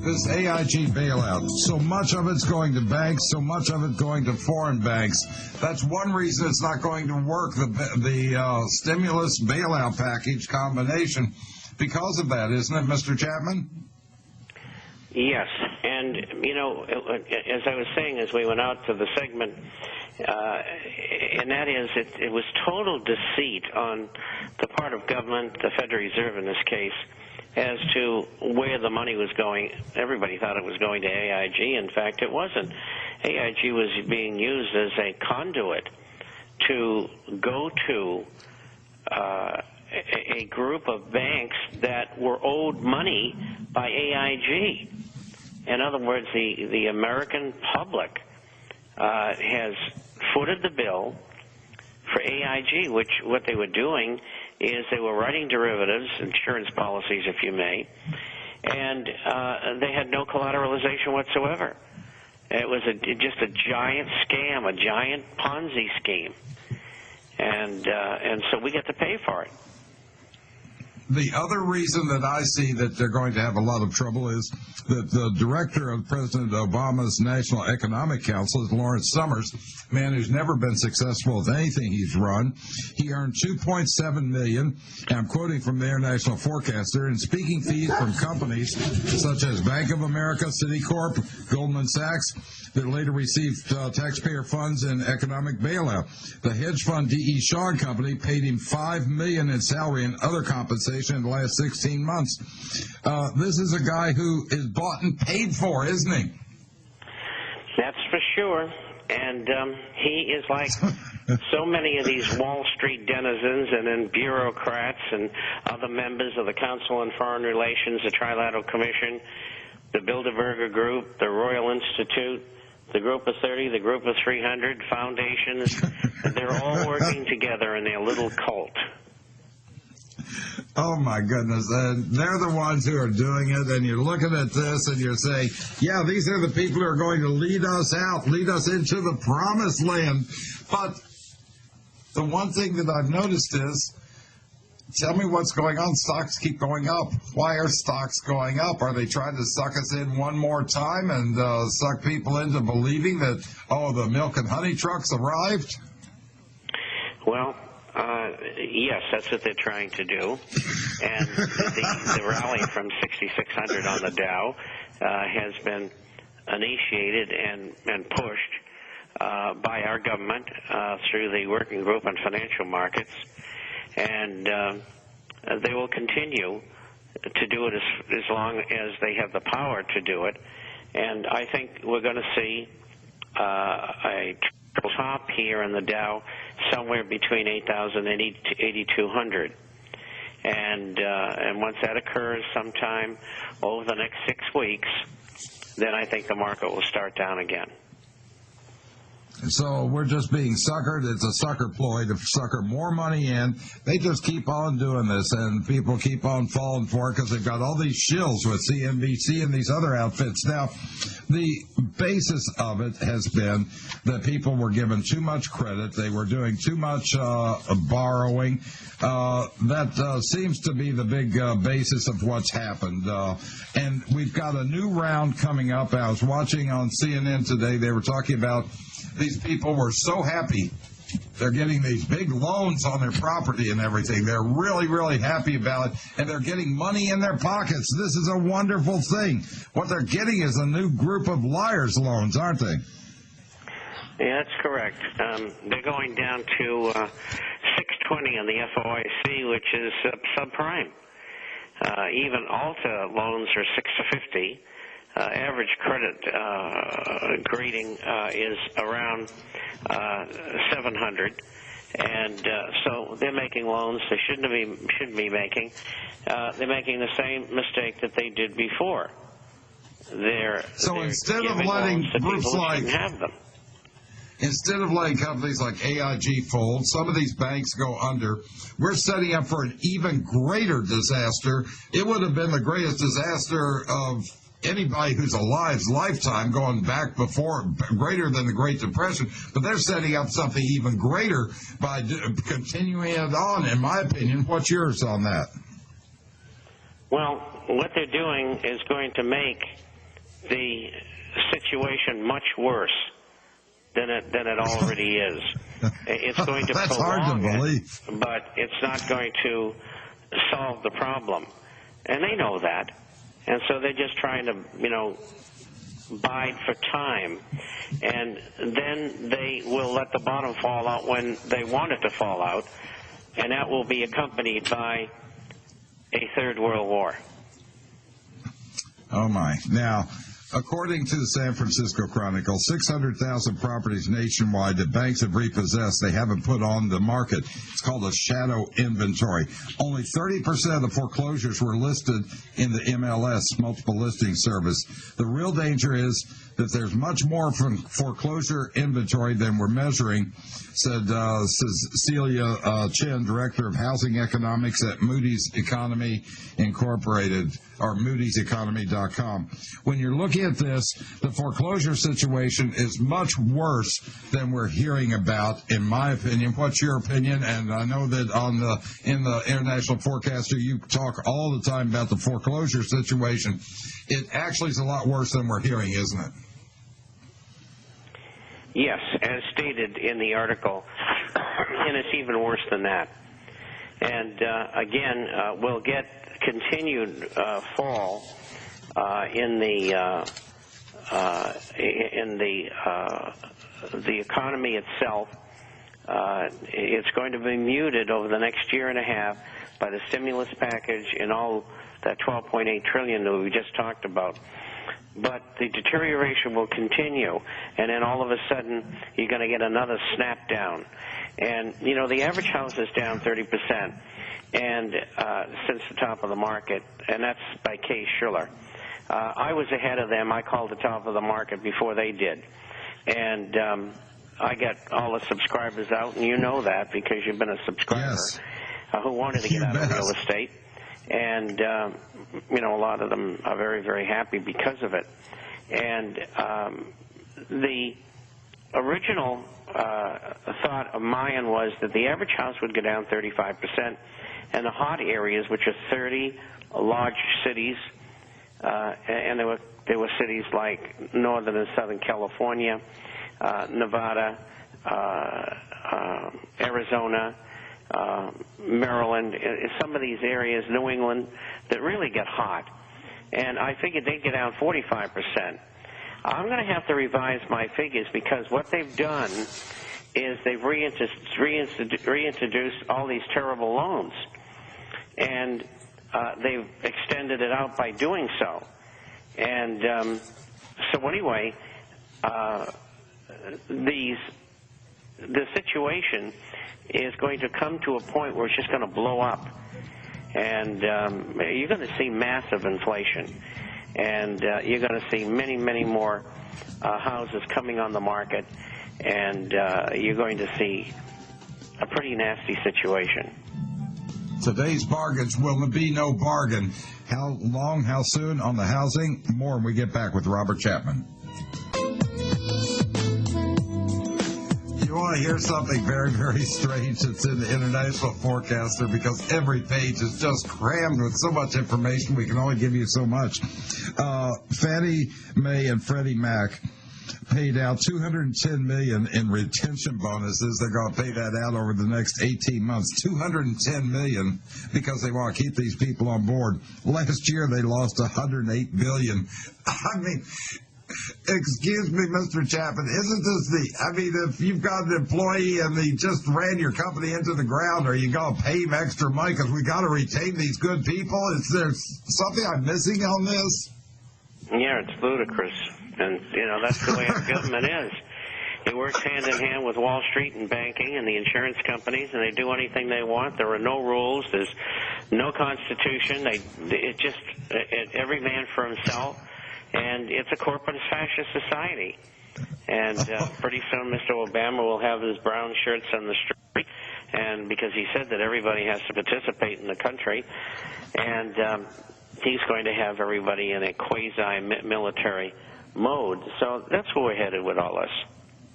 this AIG bailout, so much of it's going to banks, so much of it going to foreign banks. That's one reason it's not going to work, the stimulus bailout package combination, because of that, isn't it, Mr. Chapman? Yes, and, as I was saying as we went out to the segment, and that is it was total deceit on the part of government, the Federal Reserve in this case, as to where the money was going. Everybody thought it was going to AIG. In fact, it wasn't. AIG was being used as a conduit to go to a group of banks that were owed money by AIG. In other words, the American public has footed the bill for AIG, which what they were doing is they were writing derivatives, insurance policies, if you may, and they had no collateralization whatsoever. It was just a giant scam, a giant Ponzi scheme, and so we get to pay for it. The other reason that I see that they're going to have a lot of trouble is that the director of President Obama's National Economic Council is Lawrence Summers, a man who's never been successful with anything he's run. He earned $2.7 million, and I'm quoting from the International Forecaster, in speaking fees from companies such as Bank of America, Citicorp, Goldman Sachs, that later received taxpayer funds in economic bailout. The hedge fund D.E. Shaw and Company paid him $5 million in salary and other compensation in the last 16 months. This is a guy who is bought and paid for, isn't he? That's for sure. And he is like so many of these Wall Street denizens and then bureaucrats and other members of the Council on Foreign Relations, the Trilateral Commission, the Bilderberger Group, the Royal Institute, the Group of 30, the Group of 300, foundations. They're all working together in their little cult. Oh, my goodness. They're the ones who are doing it, and you're looking at this, and you're saying, yeah, these are the people who are going to lead us out, lead us into the promised land. But the one thing that I've noticed is, tell me what's going on. Stocks keep going up. Why are stocks going up? Are they trying to suck us in one more time and suck people into believing that, oh, the milk and honey trucks arrived? Well, yes, that's what they're trying to do. And the rally from 6,600 on the Dow has been initiated and pushed by our government through the Working Group on Financial Markets. And they will continue to do it as long as they have the power to do it. And I think we're going to see a triple top here in the Dow somewhere between 8,000 and 8,200. And once that occurs sometime over the next 6 weeks, then I think the market will start down again. So we're just being suckered. It's a sucker ploy to sucker more money in. They just keep on doing this, and people keep on falling for it because they've got all these shills with CNBC and these other outfits. Now, the basis of it has been that people were given too much credit. They were doing too much borrowing. That seems to be the big basis of what's happened. And we've got a new round coming up. I was watching on CNN today. They were talking about these people were so happy. They're getting these big loans on their property and everything. They're really, really happy about it, and they're getting money in their pockets. This is a wonderful thing. What they're getting is a new group of liars loans, aren't they? Yeah, that's correct. They're going down to 620 on the FOIC, which is subprime. Even Alta loans are 650. Average credit grading is around 700, and so they're making loans they shouldn't be making. They're making the same mistake that they did before. They're instead of letting groups like have them. Instead of letting companies like AIG fold, some of these banks go under. We're setting up for an even greater disaster. It would have been the greatest disaster of anybody who's alive's lifetime, going back before, greater than the Great Depression, but they're setting up something even greater by continuing it on, in my opinion. What's yours on that? Well, what they're doing is going to make the situation much worse than it already is. It's going to That's hard to prolong believe. it, but it's not going to solve the problem. And they know that. And so they're just trying to, bide for time. And then they will let the bottom fall out when they want it to fall out, and that will be accompanied by a third world war. Oh, my. Now, according to the San Francisco Chronicle, 600,000 properties nationwide that banks have repossessed, they haven't put on the market. It's called a shadow inventory. Only 30% of the foreclosures were listed in the MLS, multiple listing service. The real danger is that there's much more from foreclosure inventory than we're measuring, said Celia Chen, Director of Housing Economics at Moody's Economy Incorporated, or moodyseconomy.com. When you're looking at this, the foreclosure situation is much worse than we're hearing about, in my opinion. What's your opinion? And I know that in the International Forecaster, you talk all the time about the foreclosure situation. It actually is a lot worse than we're hearing, isn't it? Yes, as stated in the article, and it's even worse than that. And again, we'll get continued fall in the economy itself. It's going to be muted over the next year and a half by the stimulus package and all that $12.8 trillion that we just talked about. But the deterioration will continue, and then all of a sudden you're going to get another snap down. And, the average house is down 30% and since the top of the market, and that's by Kay Schiller. I was ahead of them. I called the top of the market before they did. And I got all the subscribers out, and you know that because you've been a subscriber, yes, who wanted to get out of real estate. And, a lot of them are very, very happy because of it. And the original thought of mine was that the average house would go down 35%, and the hot areas, which are 30 large cities, and there were cities like Northern and Southern California, Nevada, Arizona, Maryland, some of these areas, New England, that really get hot. And I figured they'd get down 45%. I'm going to have to revise my figures because what they've done is they've reintroduced all these terrible loans. And they've extended it out by doing so. And so anyway, the situation is going to come to a point where it's just going to blow up. And you're going to see massive inflation. And you're going to see many, many more houses coming on the market. And you're going to see a pretty nasty situation. Today's bargains will be no bargain. How long, how soon on the housing? More when we get back with Robert Chapman. You want to hear something very, very strange that's in the International Forecaster, because every page is just crammed with so much information. We can only give you so much. Fannie Mae and Freddie Mac paid out $210 million in retention bonuses. They're going to pay that out over the next 18 months. $210 million because they want to keep these people on board. Last year they lost $108 billion. I mean, excuse me, Mr. Chapman, isn't this if you've got an employee and he just ran your company into the ground, are you going to pay him extra money because we got to retain these good people? Is there something I'm missing on this? Yeah, it's ludicrous. And, that's the way our government is. It works hand in hand with Wall Street and banking and the insurance companies, and they do anything they want. There are no rules. There's no constitution. Every man for himself. And it's a corporate fascist society. And pretty soon Mr. Obama will have his brown shirts on the street, and because he said that everybody has to participate in the country. And he's going to have everybody in a quasi-military mode. So that's where we're headed with all this.